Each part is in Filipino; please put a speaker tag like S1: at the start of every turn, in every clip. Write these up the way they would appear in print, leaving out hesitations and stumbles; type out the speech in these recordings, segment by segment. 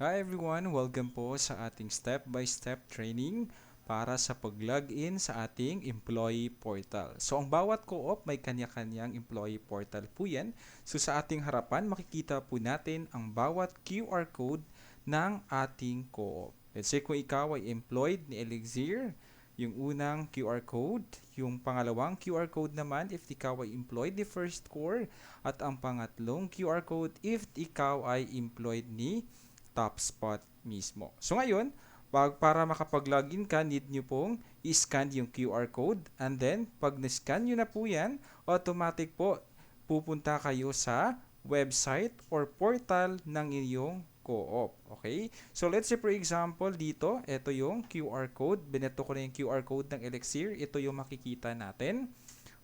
S1: Hi everyone! Welcome po sa ating step-by-step training para sa pag-login sa ating employee portal. So ang bawat co-op may kanya-kanyang employee portal po yan. So sa ating harapan makikita po natin ang bawat QR code ng ating co-op. Let's say kung ikaw ay employed ni Elixir, yung unang QR code, yung pangalawang QR code naman if ikaw ay employed ni First Core, at ang pangatlong QR code if ikaw ay employed ni TopSpot mismo. So ngayon, para makapag-login ka, need nyo pong i-scan yung QR code, and then pag na-scan nyo na po yan, automatic po pupunta kayo sa website or portal ng inyong co-op. Okay? So let's say for example dito, ito yung QR code. Binato ko na yung QR code ng Elixir. Ito yung makikita natin.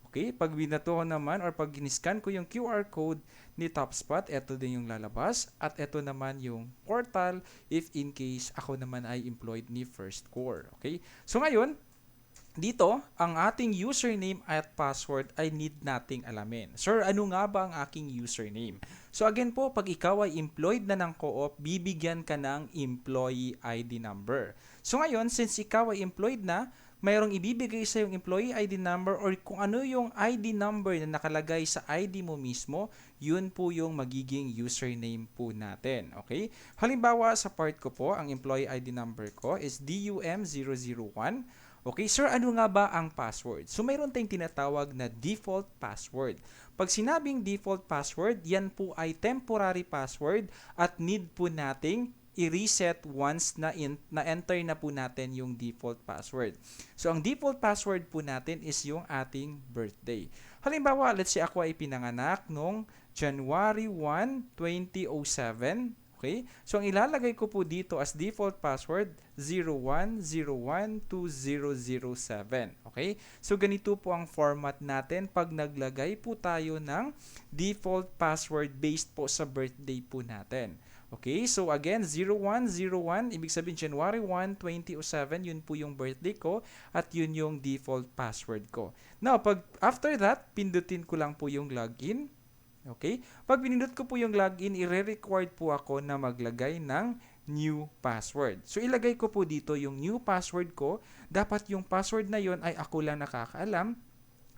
S1: Okay, pag binato ko naman or pag giniscan ko yung QR code ni TopSpot, ito din yung lalabas at ito naman yung portal if in case ako naman ay employed ni First Core. Okay, so ngayon, dito, ang ating username at password ay need nating alamin. Sir, ano nga ba ang aking username? So again po, pag ikaw ay employed na ng co-op, bibigyan ka ng employee ID number. So ngayon, since ikaw ay employed na, mayroong ibibigay sa yung employee ID number or kung ano yung ID number na nakalagay sa ID mo mismo, yun po yung magiging username po natin. Okay? Halimbawa, sa part ko po, ang employee ID number ko is DUM001. Okay, sir, ano nga ba ang password? So, mayroon tayong tinatawag na default password. Pag sinabing default password, yan po ay temporary password at need po nating i-reset once na-enter na po natin yung default password. So, ang default password po natin is yung ating birthday. Halimbawa, let's say ako ay pinanganak noong January 1, 2007. Okay? So, ang ilalagay ko po dito as default password, 01012007. Okay? So, ganito po ang format natin pag naglagay po tayo ng default password based po sa birthday po natin. Okay, so again, 0101, ibig sabihin January 1, 2007, yun po yung birthday ko at yun yung default password ko. Now, pag after that, pindutin ko lang po yung login. Okay, pag pinindot ko po yung login, i-required po ako na maglagay ng new password. So, ilagay ko po dito yung new password ko. Dapat yung password na yon ay ako lang nakakaalam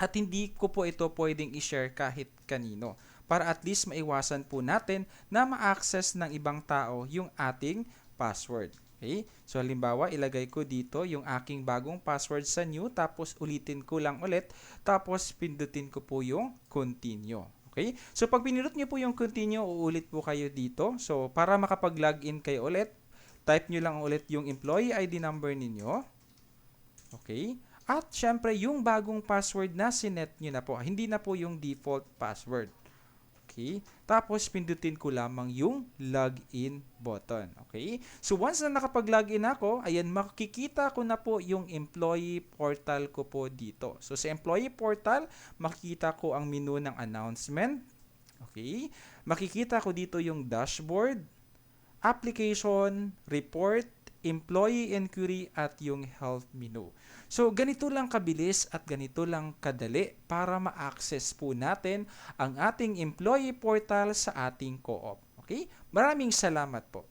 S1: at hindi ko po ito pwedeng i-share kahit kanino para at least maiwasan po natin na ma-access ng ibang tao yung ating password. Okay? So, halimbawa, ilagay ko dito yung aking bagong password sa new, tapos ulitin ko lang ulit, tapos pindutin ko po yung continue. Okay? So, pag pinindot nyo po yung continue, uulit po kayo dito. So, para makapag-login kayo ulit, type nyo lang ulit yung employee ID number ninyo. Okay? At syempre, yung bagong password na sinet nyo na po, hindi na po yung default password. Okay? Tapos, pindutin ko lamang yung login button. Okay? So, once na nakapag-login ako, ayan, makikita ko na po yung employee portal ko po dito. So, sa employee portal, makikita ko ang menu ng announcement. Okay? Makikita ko dito yung dashboard, application, report, employee inquiry, at yung health menu. So, ganito lang kabilis at ganito lang kadali para ma-access po natin ang ating employee portal sa ating co-op. Okay? Maraming salamat po.